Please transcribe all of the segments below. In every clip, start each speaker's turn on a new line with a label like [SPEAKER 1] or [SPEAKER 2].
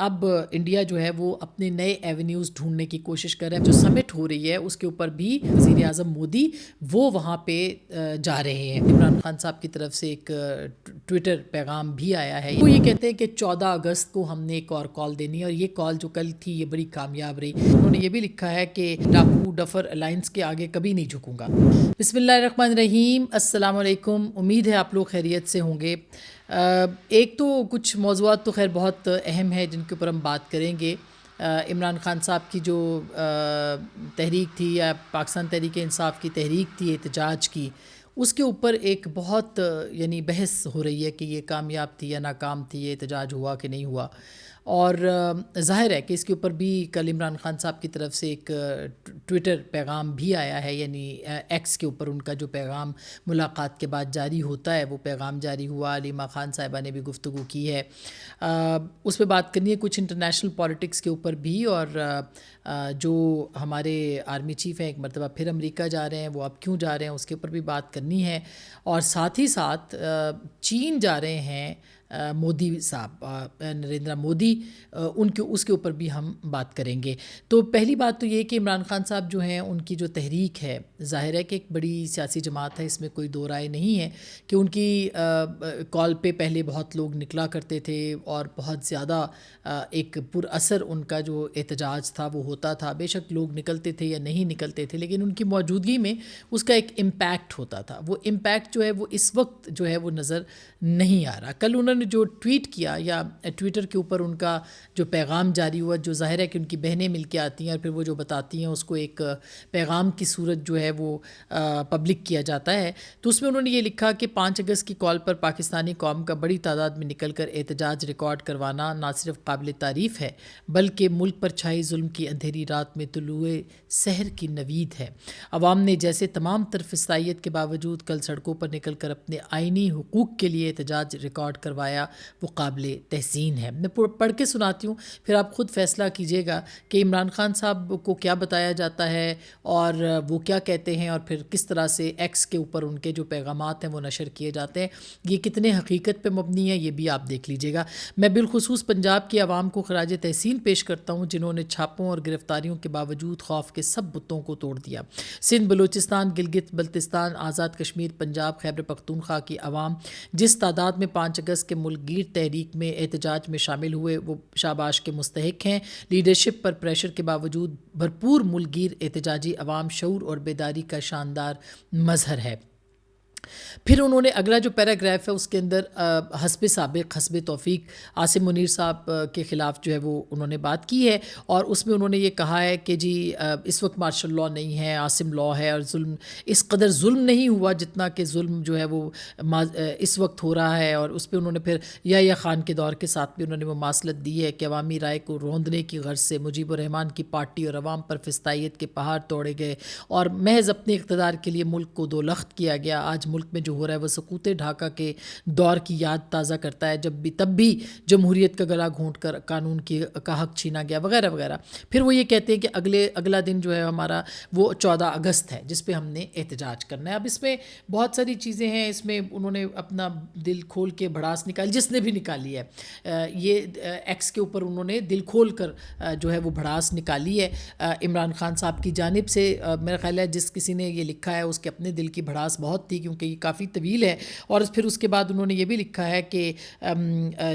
[SPEAKER 1] اب انڈیا جو ہے وہ اپنے نئے ایونیوز ڈھونڈنے کی کوشش کر رہا ہے. جو سمٹ ہو رہی ہے اس کے اوپر بھی وزیر اعظم مودی وہ وہاں پہ جا رہے ہیں. عمران خان صاحب کی طرف سے ایک ٹویٹر پیغام بھی آیا ہے. وہ یہ کہتے ہیں کہ 14 اگست کو ہم نے ایک اور کال دینی ہے، اور یہ کال جو کل تھی یہ بڑی کامیاب رہی. انہوں نے یہ بھی لکھا ہے کہ ڈاکو ڈفر الائنس کے آگے کبھی نہیں جھکوں گا. بسم اللہ الرحمن الرحیم. السلام علیکم. امید ہے آپ لوگ خیریت سے ہوں گے. ایک تو کچھ موضوعات تو خیر بہت اہم ہے جن کے اوپر ہم بات کریں گے. عمران خان صاحب کی جو تحریک تھی یا پاکستان تحریک انصاف کی تحریک تھی احتجاج کی، اس کے اوپر ایک بہت یعنی بحث ہو رہی ہے کہ یہ کامیاب تھی یا ناکام تھی، یہ احتجاج ہوا کہ نہیں ہوا. اور ظاہر ہے کہ اس کے اوپر بھی کل عمران خان صاحب کی طرف سے ایک ٹویٹر پیغام بھی آیا ہے، یعنی ایکس کے اوپر ان کا جو پیغام ملاقات کے بعد جاری ہوتا ہے وہ پیغام جاری ہوا. علیمہ خان صاحبہ نے بھی گفتگو کی ہے. اس پہ بات کرنی ہے کچھ انٹرنیشنل پالیٹکس کے اوپر بھی، اور جو ہمارے آرمی چیف ہیں ایک مرتبہ پھر امریکہ جا رہے ہیں، وہ اب کیوں جا رہے ہیں اس کے اوپر بھی بات کرنی ہے. اور ساتھ ہی ساتھ چین جا رہے ہیں مودی صاحب، نریندر مودی، اس کے اوپر بھی ہم بات کریں گے. تو پہلی بات تو یہ کہ عمران خان صاحب جو ہیں ان کی جو تحریک ہے، ظاہر ہے کہ ایک بڑی سیاسی جماعت ہے، اس میں کوئی دو رائے نہیں ہے کہ ان کی کال پہ پہلے بہت لوگ نکلا کرتے تھے اور بہت زیادہ ایک پر اثر ان کا جو احتجاج تھا وہ ہوتا تھا. بے شک لوگ نکلتے تھے یا نہیں نکلتے تھے، لیکن ان کی موجودگی میں اس کا ایک امپیکٹ ہوتا تھا. وہ امپیکٹ جو ہے وہ اس وقت جو ہے وہ نظر نہیں آ رہا. کل انہوں نے جو ٹویٹ کیا یا ٹویٹر کے اوپر ان کا جو پیغام جاری ہوا، جو ظاہر ہے کہ ان کی بہنیں مل کے آتی ہیں اور پھر وہ جو بتاتی ہیں اس کو ایک پیغام کی صورت جو ہے وہ پبلک کیا جاتا ہے. تو اس میں انہوں نے یہ لکھا کہ 5 اگست کی کال پر پاکستانی قوم کا بڑی تعداد میں نکل کر احتجاج ریکارڈ کروانا نہ صرف قابل تعریف ہے بلکہ ملک پر چھائی ظلم کی اندھیری رات میں طلوع سحر کی نوید ہے. عوام نے جیسے تمام تر فسطائیت کے باوجود کل سڑکوں پر نکل کر اپنے آئینی حقوق کے لیے احتجاج ریکارڈ کروایا، وہ قابل تحسین ہے. میں پڑھ کے سناتی ہوں، پھر آپ خود فیصلہ کیجیے گا کہ عمران خان صاحب کو کیا بتایا جاتا ہے اور وہ کیا کہتے ہیں، اور پھر کس طرح سے ایکس کے اوپر ان کے جو پیغامات ہیں وہ نشر کیے جاتے ہیں. یہ کتنے حقیقت پہ مبنی ہے یہ بھی آپ دیکھ لیجیے گا. میں بالخصوص پنجاب کی عوام کو خراج تحسین پیش کرتا ہوں جنہوں نے چھاپوں اور گرفتاریوں کے باوجود خوف کے سب بتوں کو توڑ دیا. سندھ، بلوچستان، گلگت بلتستان، آزاد کشمیر، پنجاب، خیبر پختونخوا کی عوام جس تعداد میں 5 اگست کے ملک گیر تحریک میں احتجاج میں شامل ہوئے وہ شاباش کے مستحق ہیں. لیڈرشپ پر پریشر کے باوجود بھرپور ملک گیر احتجاجی عوام شعور اور بیداری کا شاندار مظہر ہے. پھر انہوں نے اگلا جو پیراگراف ہے اس کے اندر حسب سابق حسب توفیق عاصم منیر صاحب کے خلاف جو ہے وہ انہوں نے بات کی ہے، اور اس میں انہوں نے یہ کہا ہے کہ جی اس وقت مارشل لاء نہیں ہے، عاصم لاء ہے، اور ظلم اس قدر ظلم نہیں ہوا جتنا کہ ظلم جو ہے وہ اس وقت ہو رہا ہے. اور اس پہ انہوں نے پھر یا خان کے دور کے ساتھ بھی انہوں نے مماثلت دی ہے کہ عوامی رائے کو روندنے کی غرض سے مجیب الرحمان کی پارٹی اور عوام پر فسطائیت کے پہاڑ توڑے گئے اور محض اپنے اقتدار کے لیے ملک کو دو لخت کیا گیا. آج ملک میں جو ہو رہا ہے وہ سقوط ڈھاکہ کے دور کی یاد تازہ کرتا ہے، تب بھی جمہوریت کا گلا گھونٹ کر قانون کا حق چھینا گیا وغیرہ وغیرہ. پھر وہ یہ کہتے ہیں کہ اگلا دن جو ہے ہمارا وہ 14 اگست ہے جس پہ ہم نے احتجاج کرنا ہے. اب اس میں بہت ساری چیزیں ہیں، اس میں انہوں نے اپنا دل کھول کے بھڑاس نکالی، جس نے بھی نکالی ہے. یہ ایکس کے اوپر انہوں نے دل کھول کر جو ہے وہ بھڑاس نکالی ہے عمران خان صاحب کی جانب سے. میرا خیال ہے جس کسی نے یہ لکھا ہے اس کے اپنے دل کی بھڑاس بہت تھی، کیونکہ یہ کافی طویل ہے. اور پھر اس کے بعد انہوں نے یہ بھی لکھا ہے کہ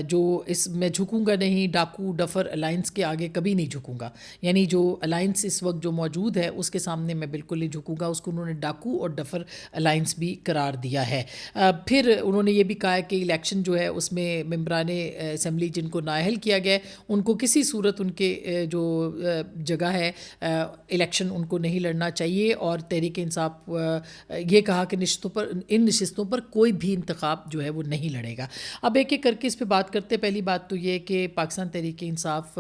[SPEAKER 1] جو اس میں جھکوں گا نہیں، ڈاکو ڈفر الائنس کے آگے کبھی نہیں جھکوں گا. یعنی جو الائنس اس وقت جو موجود ہے اس کے سامنے میں بالکل نہیں جھکوں گا. اس کو انہوں نے ڈاکو اور ڈفر الائنس بھی قرار دیا ہے. پھر انہوں نے یہ بھی کہا ہے کہ الیکشن جو ہے اس میں ممبران اسمبلی جن کو نااہل کیا گیا ہے ان کو کسی صورت ان کے جو جگہ ہے الیکشن ان کو نہیں لڑنا چاہیے. اور تحریک انصاف یہ کہا کہ ان نشستوں پر کوئی بھی انتخاب جو ہے وہ نہیں لڑے گا. اب ایک ایک کر کے اس پہ بات کرتے. پہلی بات تو یہ کہ پاکستان تحریک انصاف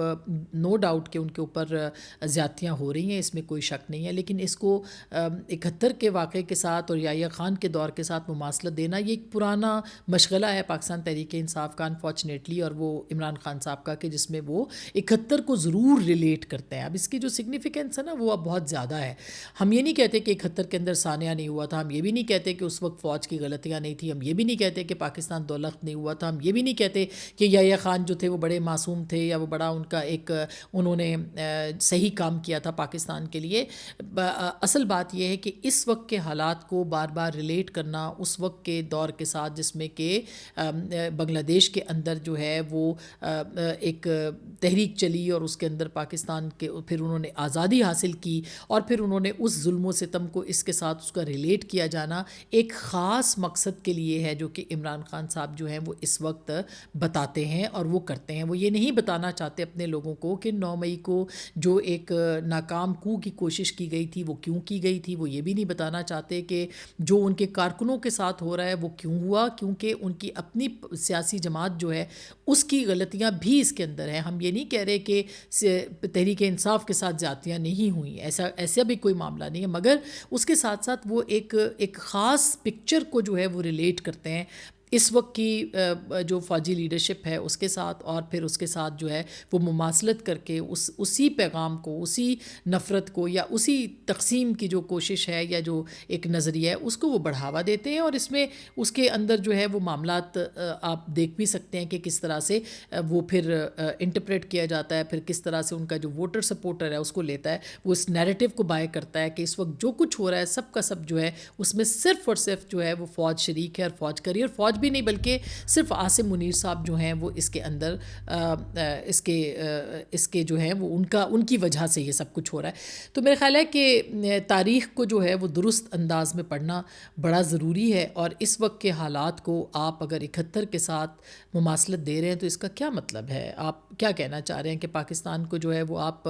[SPEAKER 1] نو ڈاؤٹ کہ ان کے اوپر زیادتیاں ہو رہی ہیں، اس میں کوئی شک نہیں ہے، لیکن اس کو 71 کے واقعے کے ساتھ اور یا خان کے دور کے ساتھ مماثلت دینا یہ ایک پرانا مشغلہ ہے پاکستان تحریک انصاف کا انفارچونیٹلی، اور وہ عمران خان صاحب کا کہ جس میں وہ 71 کو ضرور ریلیٹ کرتے ہیں. اب اس کی جو سگنیفیکنس ہے نا وہ اب بہت زیادہ ہے. ہم یہ نہیں کہتے کہ 71 کے اندر سانحہ نہیں ہوا تھا، ہم یہ بھی نہیں کہتے کہ اس وقت فوج کی غلطیاں نہیں تھیں. ہم یہ بھی نہیں کہتے کہ پاکستان دولت نہیں ہوا تھا. ہم یہ بھی نہیں کہتے کہ یحییٰ خان جو تھے وہ بڑے معصوم تھے یا وہ بڑا ان کا ایک انہوں نے صحیح کام کیا تھا پاکستان کے لیے. اصل بات یہ ہے کہ اس وقت کے حالات کو بار بار ریلیٹ کرنا اس وقت کے دور کے ساتھ جس میں کہ بنگلہ دیش کے اندر جو ہے وہ ایک تحریک چلی اور اس کے اندر پاکستان کے پھر انہوں نے آزادی حاصل کی اور پھر انہوں نے اس ظلم و ستم کو اس کے ساتھ اس کا ریلیٹ کیا جانا ایک خاص مقصد کے لیے ہے جو کہ عمران خان صاحب جو ہیں وہ اس وقت بتاتے ہیں اور وہ کرتے ہیں. وہ یہ نہیں بتانا چاہتے اپنے لوگوں کو کہ 9 مئی کو جو ایک ناکام کو کی کوشش کی گئی تھی وہ کیوں کی گئی تھی. وہ یہ بھی نہیں بتانا چاہتے کہ جو ان کے کارکنوں کے ساتھ ہو رہا ہے وہ کیوں ہوا, کیونکہ ان کی اپنی سیاسی جماعت جو ہے اس کی غلطیاں بھی اس کے اندر ہیں. ہم یہ نہیں کہہ رہے کہ تحریک انصاف کے ساتھ زیادتیاں نہیں ہوئیں, ایسا بھی کوئی معاملہ نہیں ہے, مگر اس کے ساتھ ساتھ وہ ایک خاص پکچر کو جو ہے وہ ریلیٹ کرتے ہیں اس وقت کی جو فوجی لیڈرشپ ہے اس کے ساتھ, اور پھر اس کے ساتھ جو ہے وہ مماثلت کر کے اسی پیغام کو, اسی نفرت کو یا اسی تقسیم کی جو کوشش ہے یا جو ایک نظریہ ہے اس کو وہ بڑھاوا دیتے ہیں. اور اس میں اس کے اندر جو ہے وہ معاملات آپ دیکھ بھی سکتے ہیں کہ کس طرح سے وہ پھر انٹرپریٹ کیا جاتا ہے, پھر کس طرح سے ان کا جو ووٹر سپورٹر ہے اس کو لیتا ہے, وہ اس نیریٹو کو بائے کرتا ہے کہ اس وقت جو کچھ ہو رہا ہے سب کا سب جو ہے اس میں صرف اور صرف جو ہے وہ فوج شریک ہے اور فوج کری, اور فوج بھی نہیں بلکہ صرف عاصم منیر صاحب جو ہیں وہ اس کے اندر اس کے جو ہیں وہ ان کی وجہ سے یہ سب کچھ ہو رہا ہے. تو میرا خیال ہے کہ تاریخ کو جو ہے وہ درست انداز میں پڑھنا بڑا ضروری ہے, اور اس وقت کے حالات کو آپ اگر 71 کے ساتھ مماثلت دے رہے ہیں تو اس کا کیا مطلب ہے؟ آپ کیا کہنا چاہ رہے ہیں کہ پاکستان کو جو ہے وہ آپ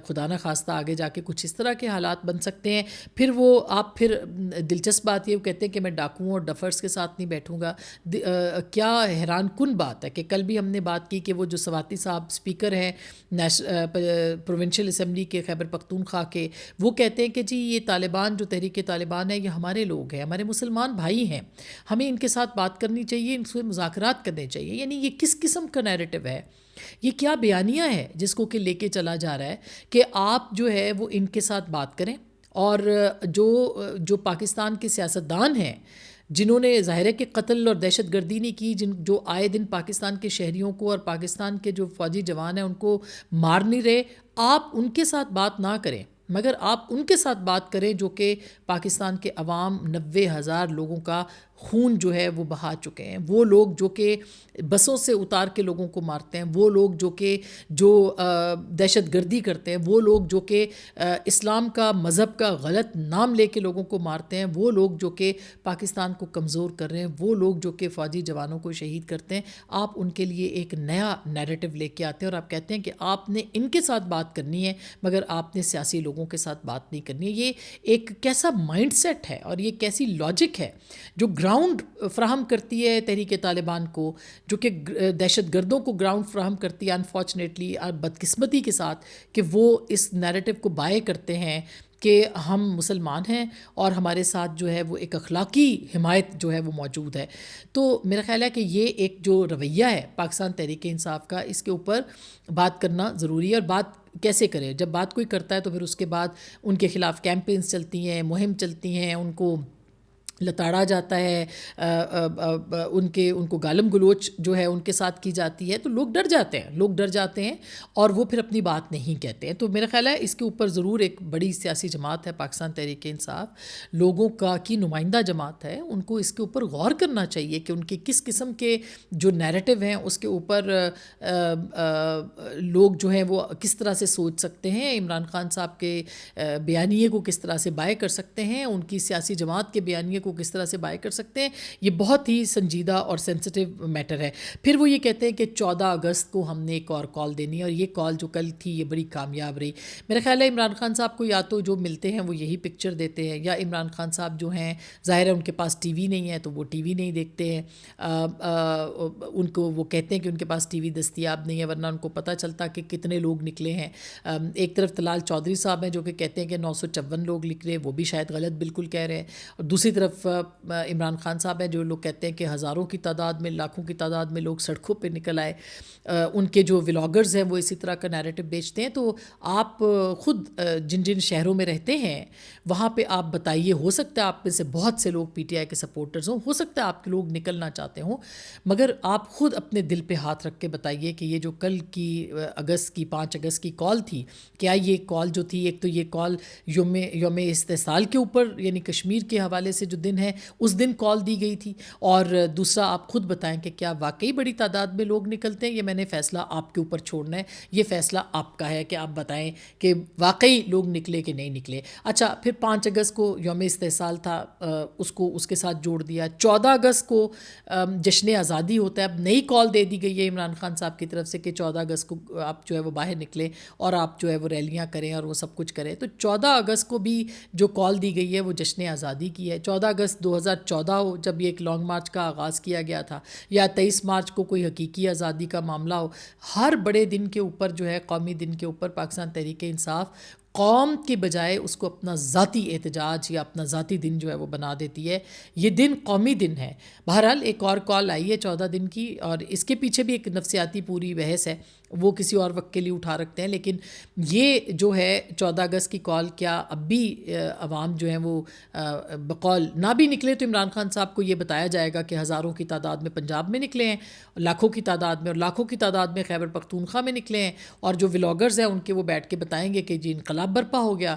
[SPEAKER 1] خدا نہ خواستہ آگے جا کے کچھ اس طرح کے حالات بن سکتے ہیں؟ پھر وہ آپ پھر دلچسپ بات یہ کہتے ہیں کہ میں ڈاکوؤں اور ڈفرز کے ساتھ نہیں بیٹھوں گا. کیا حیران کن بات ہے کہ کل بھی ہم نے بات کی کہ وہ جو سواتی صاحب اسپیکر ہیں پروونشل اسمبلی کے خیبر پختونخوا کے, وہ کہتے ہیں کہ جی یہ طالبان جو تحریک طالبان ہے یہ ہمارے لوگ ہیں, ہمارے مسلمان بھائی ہیں, ہمیں ان کے ساتھ بات کرنی چاہیے, ان سے مذاکرات کرنے چاہیے. یعنی یہ کس قسم کا نیریٹو ہے, یہ کیا بیانیہ ہے جس کو کہ لے کے چلا جا رہا ہے کہ آپ جو ہے وہ ان کے ساتھ بات کریں, اور جو پاکستان کے سیاستدان ہیں جنہوں نے ظاہر ہے کہ قتل اور دہشت گردی نہیں کی, جو آئے دن پاکستان کے شہریوں کو اور پاکستان کے جو فوجی جوان ہیں ان کو مار نہیں رہے, آپ ان کے ساتھ بات نہ کریں, مگر آپ ان کے ساتھ بات کریں جو کہ پاکستان کے عوام 90,000 لوگوں کا خون جو ہے وہ بہا چکے ہیں, وہ لوگ جو کہ بسوں سے اتار کے لوگوں کو مارتے ہیں, وہ لوگ جو دہشت گردی کرتے ہیں, وہ لوگ جو کہ اسلام کا مذہب کا غلط نام لے کے لوگوں کو مارتے ہیں, وہ لوگ جو کہ پاکستان کو کمزور کر رہے ہیں, وہ لوگ جو کہ فوجی جوانوں کو شہید کرتے ہیں. آپ ان کے لیے ایک نیا نیریٹو لے کے آتے ہیں اور آپ کہتے ہیں کہ آپ نے ان کے ساتھ بات کرنی ہے مگر آپ نے سیاسی لوگوں کے ساتھ بات نہیں کرنی ہے. یہ ایک کیسا مائنڈ سیٹ ہے اور یہ کیسی لاجک ہے جو گراؤنڈ فراہم کرتی ہے تحریک طالبان کو, جو کہ دہشت گردوں کو گراؤنڈ فراہم کرتی ہے انفارچونیٹلی اور بدقسمتی کے ساتھ, کہ وہ اس نیریٹو کو بائے کرتے ہیں کہ ہم مسلمان ہیں اور ہمارے ساتھ جو ہے وہ ایک اخلاقی حمایت جو ہے وہ موجود ہے. تو میرا خیال ہے کہ یہ ایک جو رویہ ہے پاکستان تحریک انصاف کا, اس کے اوپر بات کرنا ضروری ہے. اور بات کیسے کرے؟ جب بات کوئی کرتا ہے تو پھر اس کے بعد ان کے خلاف کیمپینز چلتی ہیں, مہم چلتی ہیں, ان کو لتاڑا جاتا ہے, ان کو گالم گلوچ جو ہے ان کے ساتھ کی جاتی ہے, تو لوگ ڈر جاتے ہیں اور وہ پھر اپنی بات نہیں کہتے ہیں. تو میرا خیال ہے اس کے اوپر ضرور ایک بڑی سیاسی جماعت ہے پاکستان تحریک انصاف, لوگوں کی نمائندہ جماعت ہے, ان کو اس کے اوپر غور کرنا چاہیے کہ ان کے کس قسم کے جو نیریٹو ہیں اس کے اوپر لوگ جو ہیں وہ کس طرح سے سوچ سکتے ہیں, عمران خان صاحب کے بیانیے کو کس طرح سے بائے کر سکتے ہیں, ان کی سیاسی جماعت کے بیانیے کو کس طرح سے بائے کر سکتے ہیں. یہ بہت ہی سنجیدہ اور سینسٹیو میٹر ہے. پھر وہ یہ کہتے ہیں کہ 14 اگست کو ہم نے ایک اور کال دینی ہے, اور یہ کال جو کل تھی یہ بڑی کامیاب رہی. میرا خیال ہے عمران خان صاحب کو یا تو جو ملتے ہیں وہ یہی پکچر دیتے ہیں, یا عمران خان صاحب جو ہیں ظاہر ہے ان کے پاس ٹی وی نہیں ہے تو وہ ٹی وی نہیں دیکھتے ہیں, ان کو وہ کہتے ہیں کہ ان کے پاس ٹی وی دستیاب نہیں ہے, ورنہ ان کو پتہ چلتا کہ کتنے لوگ نکلے ہیں. ایک طرف طلال چودھری صاحب ہیں جو کہ کہتے ہیں کہ 954 لوگ نکلے, وہ بھی شاید غلط بالکل کہہ رہے ہیں, اور دوسری طرف طرف عمران خان صاحب ہیں جو لوگ کہتے ہیں کہ ہزاروں کی تعداد میں لاکھوں کی تعداد میں لوگ سڑکوں پہ نکل آئے. ان کے جو ولاگرز ہیں وہ اسی طرح کا نیریٹو بیچتے ہیں. تو آپ خود جن جن شہروں میں رہتے ہیں وہاں پہ آپ بتائیے, ہو سکتا ہے آپ میں سے بہت سے لوگ پی ٹی آئی کے سپورٹرز ہوں, ہو سکتا ہے آپ کے لوگ نکلنا چاہتے ہوں, مگر آپ خود اپنے دل پہ ہاتھ رکھ کے بتائیے کہ یہ جو کل کی اگست کی 5 اگست کی کال تھی, کیا یہ کال جو تھی, ایک تو یہ کال یوم استحصال کے اوپر یعنی کشمیر کے حوالے سے جو دن ہے اس دن کال دی گئی تھی, اور دوسرا آپ خود بتائیں کہ کیا واقعی بڑی تعداد میں لوگ نکلتے ہیں. یہ میں نے فیصلہ آپ کے اوپر چھوڑنا ہے, یہ فیصلہ آپ کا ہے کہ آپ بتائیں کہ واقعی لوگ نکلے کہ نہیں نکلے. اچھا, پھر 5 اگست کو یوم استحصال تھا, اس کے ساتھ جوڑ دیا. 14 اگست کو جشن آزادی ہوتا ہے. اب نئی کال دے دی گئی ہے عمران خان صاحب کی طرف سے کہ 14 اگست کو آپ جو ہے وہ باہر نکلیں اور آپ جو ہے وہ ریلیاں کریں اور وہ سب کچھ کریں. تو 14 اگست کو بھی جو کال دی گئی ہے وہ جشن آزادی کی ہے. 14 اگست 2014 جب یہ ایک لانگ مارچ کا آغاز کیا گیا تھا, یا 23 مارچ کو کوئی حقیقی آزادی کا معاملہ ہو, ہر بڑے دن کے اوپر جو ہے, قومی دن کے اوپر پاکستان تحریک انصاف قوم کے بجائے اس کو اپنا ذاتی احتجاج یا اپنا ذاتی دن جو ہے وہ بنا دیتی ہے. یہ دن قومی دن ہے. بہرحال ایک اور کال آئی ہے 14 دن کی, اور اس کے پیچھے بھی ایک نفسیاتی پوری بحث ہے, وہ کسی اور وقت کے لیے اٹھا رکھتے ہیں. لیکن یہ جو ہے 14 اگست کی کال, کیا اب بھی عوام جو ہیں وہ بقول نہ بھی نکلے تو عمران خان صاحب کو یہ بتایا جائے گا کہ ہزاروں کی تعداد میں پنجاب میں نکلے ہیں, لاکھوں کی تعداد میں, اور لاکھوں کی تعداد میں خیبر پختونخوا میں نکلے ہیں, اور جو ولاگرز ہیں ان کے وہ بیٹھ کے بتائیں گے کہ جی انقلاب برپا ہو گیا.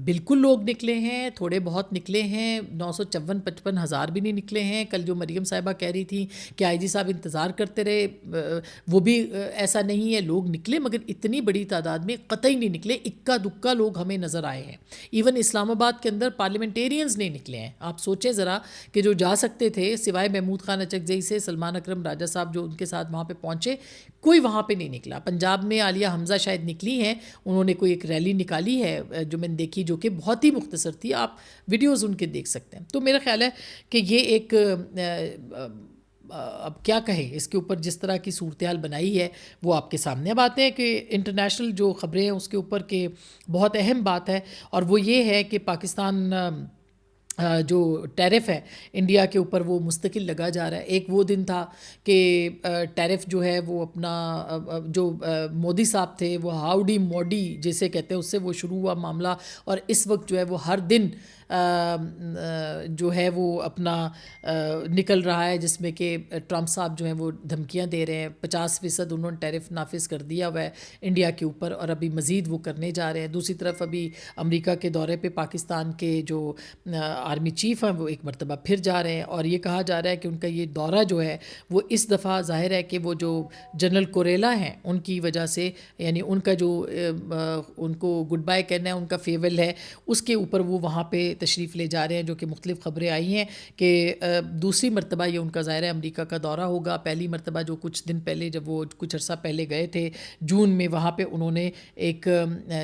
[SPEAKER 1] بالکل لوگ نکلے ہیں, تھوڑے بہت نکلے ہیں, 954-55 ہزار بھی نہیں نکلے ہیں. کل جو مریم صاحبہ کہہ رہی تھی کہ آئی جی صاحب انتظار کرتے رہے, وہ بھی ایسا نہیں ہے, لوگ نکلے مگر اتنی بڑی تعداد میں قطعی نہیں نکلے. اکا دکا لوگ ہمیں نظر آئے ہیں. ایون اسلام آباد کے اندر پارلیمنٹیرینز نہیں نکلے ہیں. آپ سوچیں ذرا کہ جو جا سکتے تھے سوائے محمود خان اچکزئی سے, سلمان اکرم راجہ صاحب جو ان کے ساتھ وہاں پہ پہنچے, کوئی وہاں پہ نہیں نکلا. پنجاب میں عالیہ حمزہ شاید نکلی ہیں, انہوں نے کوئی ایک ریلی نکالی ہے جو میں نے دیکھی, جو کہ بہت ہی مختصر تھی, آپ ویڈیوز ان کے دیکھ سکتے ہیں. تو میرا خیال ہے کہ یہ ایک اب کیا کہیں اس کے اوپر, جس طرح کی صورتحال بنائی ہے وہ آپ کے سامنے. اب آتے ہیں کہ انٹرنیشنل جو خبریں ہیں اس کے اوپر کہ بہت اہم بات ہے, اور وہ یہ ہے کہ پاکستان جو ٹیرف ہے انڈیا کے اوپر وہ مستقل لگا جا رہا ہے. ایک وہ دن تھا کہ ٹیرف جو ہے وہ اپنا جو مودی صاحب تھے وہ ہاؤڈی موڈی جسے کہتے ہیں اس سے وہ شروع ہوا معاملہ, اور اس وقت جو ہے وہ ہر دن جو ہے وہ اپنا نکل رہا ہے, جس میں کہ ٹرمپ صاحب جو ہیں وہ دھمکیاں دے رہے ہیں. 50% انہوں نے ٹیرف نافذ کر دیا ہوا ہے انڈیا کے اوپر, اور ابھی مزید وہ کرنے جا رہے ہیں. دوسری طرف ابھی امریکہ کے دورے پہ پاکستان کے جو آرمی چیف ہیں وہ ایک مرتبہ پھر جا رہے ہیں, اور یہ کہا جا رہا ہے کہ ان کا یہ دورہ جو ہے وہ اس دفعہ ظاہر ہے کہ وہ جو جنرل کوریلا ہیں ان کی وجہ سے, یعنی ان کا جو ان کو گڈ بائی کہنا ہے, ان کا فیول ہے, اس کے اوپر وہ وہاں پہ تشریف لے جا رہے ہیں. جو کہ مختلف خبریں آئی ہیں کہ دوسری مرتبہ یہ ان کا ظاہر ہے امریکہ کا دورہ ہوگا. پہلی مرتبہ جو کچھ دن پہلے جب وہ کچھ عرصہ پہلے گئے تھے جون میں, وہاں پہ انہوں نے ایک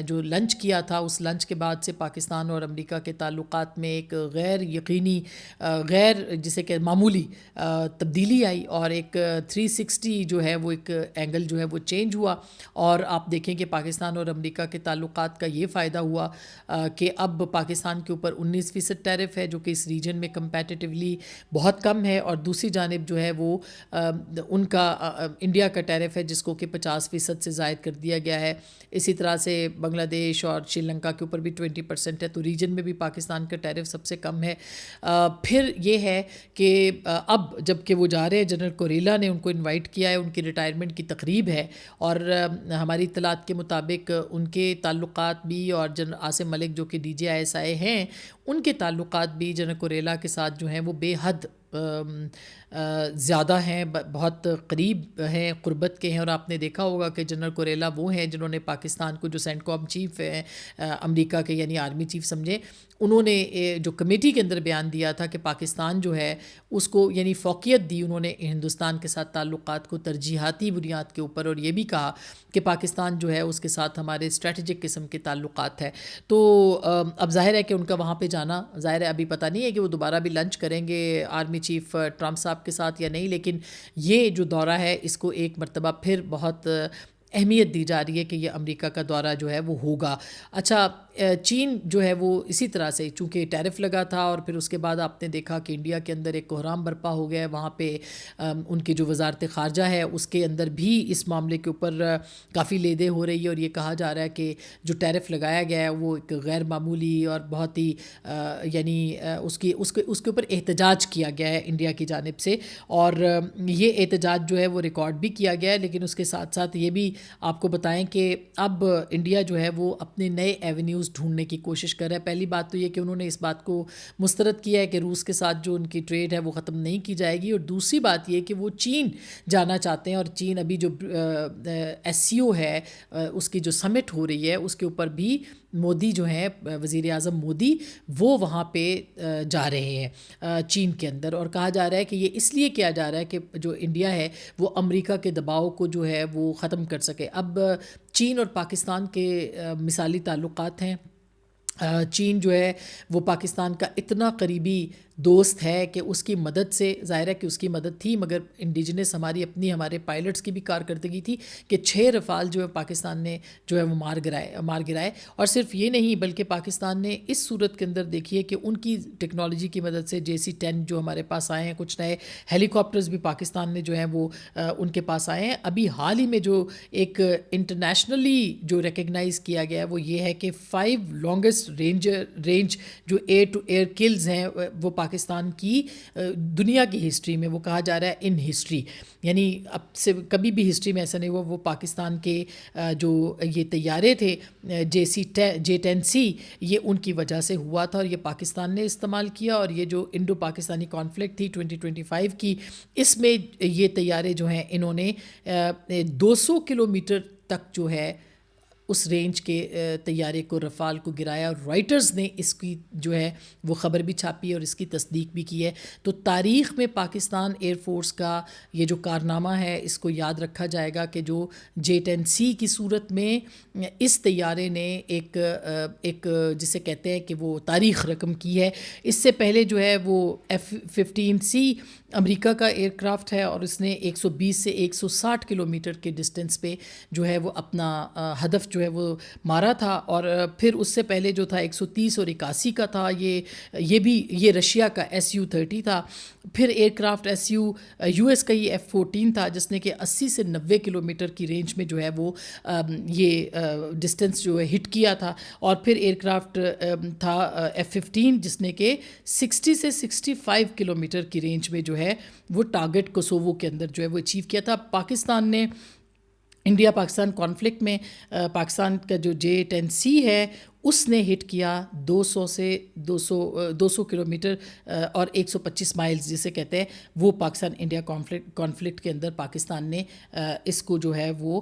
[SPEAKER 1] جو لنچ کیا تھا, اس لنچ کے بعد سے پاکستان اور امریکہ کے تعلقات میں ایک غیر یقینی, غیر جسے کہ معمولی تبدیلی آئی, اور ایک 360 جو ہے وہ ایک اینگل جو ہے وہ چینج ہوا. اور آپ دیکھیں کہ پاکستان اور امریکہ کے تعلقات کا یہ فائدہ ہوا کہ اب پاکستان کے اوپر 19% ٹیرف ہے, جو کہ اس ریجن میں کمپیٹیٹیولی بہت کم ہے, اور دوسری جانب جو ہے وہ ان کا انڈیا کا ٹیرف ہے جس کو کہ 50% سے زائد کر دیا گیا ہے. اسی طرح سے بنگلہ دیش اور شری لنکا کے اوپر بھی 20% ہے, تو ریجن میں بھی پاکستان کا ٹیرف سب سے کم ہے. پھر یہ ہے کہ اب جب کہ وہ جا رہے ہیں, جنرل کوریلا نے ان کو انوائٹ کیا ہے, ان کی ریٹائرمنٹ کی تقریب ہے, اور ہماری اطلاعات کے مطابق ان کے تعلقات بھی, اور جنرل عاصم ملک جو کہ ڈی جی ISI ہیں ان کے تعلقات بھی جنرل کوریلا کے ساتھ جو ہیں وہ بے حد زیادہ ہیں, بہت قریب ہیں, قربت کے ہیں. اور آپ نے دیکھا ہوگا کہ جنرل کوریلا وہ ہیں جنہوں نے پاکستان کو, جو سینٹکام چیف ہیں امریکہ کے یعنی آرمی چیف سمجھے, انہوں نے جو کمیٹی کے اندر بیان دیا تھا کہ پاکستان جو ہے اس کو یعنی فوقیت دی انہوں نے ہندوستان کے ساتھ تعلقات کو ترجیحاتی بنیاد کے اوپر, اور یہ بھی کہا کہ پاکستان جو ہے اس کے ساتھ ہمارے اسٹریٹجک قسم کے تعلقات ہے. تو اب ظاہر ہے کہ ان کا وہاں پہ جانا, ظاہر ہے ابھی پتہ نہیں ہے کہ وہ دوبارہ بھی لنچ کریں گے آرمی چیف ٹرمپ صاحب کے ساتھ یا نہیں, لیکن یہ جو دورہ ہے اس کو ایک مرتبہ پھر بہت اہمیت دی جا رہی ہے کہ یہ امریکہ کا دورہ جو ہے وہ ہوگا. اچھا چین جو ہے وہ اسی طرح سے چونکہ ٹیرف لگا تھا اور پھر اس کے بعد آپ نے دیکھا کہ انڈیا کے اندر ایک کوحرام برپا ہو گیا ہے. وہاں پہ ان کی جو وزارت خارجہ ہے اس کے اندر بھی اس معاملے کے اوپر کافی لیدے ہو رہی ہے اور یہ کہا جا رہا ہے کہ جو ٹیرف لگایا گیا ہے وہ ایک غیر معمولی اور بہت ہی یعنی اس کے اوپر احتجاج کیا گیا ہے انڈیا کی جانب سے اور یہ احتجاج جو ہے وہ ریکارڈ بھی کیا گیا ہے. لیکن اس کے ساتھ ساتھ یہ بھی آپ کو بتائیں کہ اب انڈیا جو ہے وہ اپنے نئے ایونیوز ڈھونڈنے کی کوشش کر رہا ہے. پہلی بات تو یہ کہ انہوں نے اس بات کو مسترد کیا ہے کہ روس کے ساتھ جو ان کی ٹریڈ ہے وہ ختم نہیں کی جائے گی, اور دوسری بات یہ کہ وہ چین جانا چاہتے ہیں اور چین ابھی جو ایس سی او ہے اس کی جو سمٹ ہو رہی ہے اس کے اوپر بھی مودی جو ہیں وزیر اعظم مودی وہ وہاں پہ جا رہے ہیں چین کے اندر, اور کہا جا رہا ہے کہ یہ اس لیے کیا جا رہا ہے کہ جو انڈیا ہے وہ امریکہ کے دباؤ کو جو ہے وہ ختم کر سکے. اب چین اور پاکستان کے مثالی تعلقات ہیں. چین جو ہے وہ پاکستان کا اتنا قریبی دوست ہے کہ اس کی مدد سے ظاہر ہے کہ اس کی مدد تھی, مگر انڈیجنس ہمارے پائلٹس کی بھی کارکردگی تھی کہ 6 رفال جو ہے پاکستان نے جو ہے وہ مار گرائے. اور صرف یہ نہیں بلکہ پاکستان نے اس صورت کے اندر دیکھی ہے کہ ان کی ٹیکنالوجی کی مدد سے JC-10 جو ہمارے پاس آئے ہیں, کچھ نئے ہیلی کاپٹرز بھی پاکستان نے جو ہیں وہ ان کے پاس آئے ہیں. ابھی حال ہی میں جو ایک انٹرنیشنلی جو ریکگنائز کیا گیا ہے وہ یہ ہے کہ 5 لانگسٹ رینج جو ایئر ٹو ایئر کلز ہیں وہ پاکستان کی دنیا کی ہسٹری میں, وہ کہا جا رہا ہے ان ہسٹری, یعنی اب سے کبھی بھی ہسٹری میں ایسا نہیں ہوا. وہ پاکستان کے جو یہ طیارے تھے J-10C یہ ان کی وجہ سے ہوا تھا اور یہ پاکستان نے استعمال کیا. اور یہ جو انڈو پاکستانی کانفلکٹ تھی 2025 کی, اس میں یہ طیارے جو ہیں انہوں نے 200 کلومیٹر تک جو ہے اس رینج کے طیارے کو رفال کو گرایا. اور رائٹرز نے اس کی جو ہے وہ خبر بھی چھاپی اور اس کی تصدیق بھی کی ہے. تو تاریخ میں پاکستان ایئر فورس کا یہ جو کارنامہ ہے اس کو یاد رکھا جائے گا کہ جو J-10C کی صورت میں اس طیارے نے ایک جسے کہتے ہیں کہ وہ تاریخ رقم کی ہے. اس سے پہلے جو ہے وہ F-15C امریکہ کا ایئر کرافٹ ہے اور اس نے 120 سے 160 کلومیٹر کے ڈسٹینس پہ جو ہے وہ اپنا ہدف جو ہے وہ مارا تھا. اور پھر اس سے پہلے جو تھا 130 اور 81 کا تھا, یہ رشیا کا SU-30 تھا. پھر ایئر کرافٹ US کا ہی F-14 تھا جس نے کہ 80 سے 90 کلومیٹر کی رینج میں جو ہے وہ یہ ڈسٹینس جو ہے ہٹ کیا تھا. اور پھر ایئر کرافٹ تھا F-15 جس نے کہ 60 سے 65 کلومیٹر کی رینج میں جو ہے وہ ٹارگٹ کوسوو کے اندر جو ہے وہ اچیو کیا تھا. پاکستان نے انڈیا پاکستان کانفلکٹ میں پاکستان کا جو J-10C ہے اس نے ہٹ کیا 200 کلومیٹر اور 125 مائلز جسے کہتے ہیں, وہ پاکستان انڈیا کانفلکٹ کے اندر پاکستان نے اس کو جو ہے وہ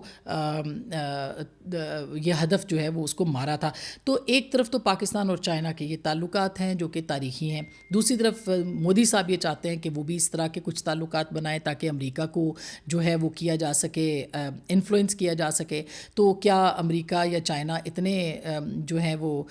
[SPEAKER 1] یہ ہدف جو ہے وہ اس کو مارا تھا. تو ایک طرف تو پاکستان اور چائنا کے یہ تعلقات ہیں جو کہ تاریخی ہیں, دوسری طرف مودی صاحب یہ چاہتے ہیں کہ وہ بھی اس طرح کے کچھ تعلقات بنائیں تاکہ امریکہ کو جو ہے وہ کیا جا سکے, انفلوئنس کیا جا سکے. تو کیا امریکہ یا چائنا اتنے جو ہیں وہ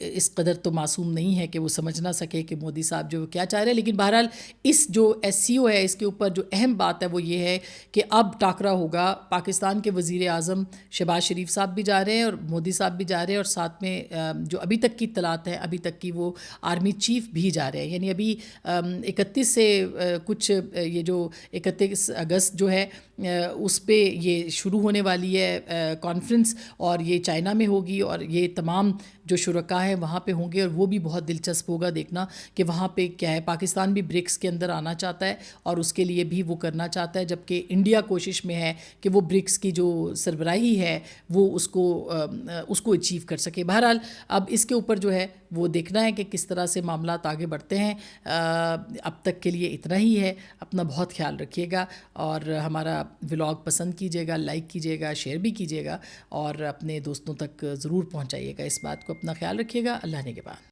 [SPEAKER 1] اس قدر تو معصوم نہیں ہے کہ وہ سمجھ نہ سکے کہ مودی صاحب جو کیا چاہ رہے ہیں. لیکن بہرحال اس جو SCO ہے اس کے اوپر جو اہم بات ہے وہ یہ ہے کہ اب ٹاکرا ہوگا. پاکستان کے وزیر اعظم شہباز شریف صاحب بھی جا رہے ہیں اور مودی صاحب بھی جا رہے ہیں, اور ساتھ میں جو ابھی تک کی اطلاعات ہیں ابھی تک کی وہ آرمی چیف بھی جا رہے ہیں. یعنی ابھی 31 سے کچھ یہ جو 31 اگست جو ہے اس پہ یہ شروع ہونے والی ہے کانفرنس, اور یہ چائنا میں ہوگی اور یہ تمام جو شرکاء ہیں وہاں پہ ہوں گے. اور وہ بھی بہت دلچسپ ہوگا دیکھنا کہ وہاں پہ کیا ہے. پاکستان بھی برکس کے اندر آنا چاہتا ہے اور اس کے لیے بھی وہ کرنا چاہتا ہے, جبکہ انڈیا کوشش میں ہے کہ وہ برکس کی جو سربراہی ہے وہ اس کو اچیو کر سکے. بہرحال اب اس کے اوپر جو ہے وہ دیکھنا ہے کہ کس طرح سے معاملات آگے بڑھتے ہیں. اب تک کے لیے اتنا ہی ہے. اپنا بہت خیال رکھیے گا اور ہمارا ولاگ پسند کیجیے گا, لائک کیجیے گا, شیئر بھی کیجیے گا اور اپنے دوستوں تک ضرور پہنچائیے گا اس بات کو. اپنا خیال رکھیے گا. اللہ نے کے بعد.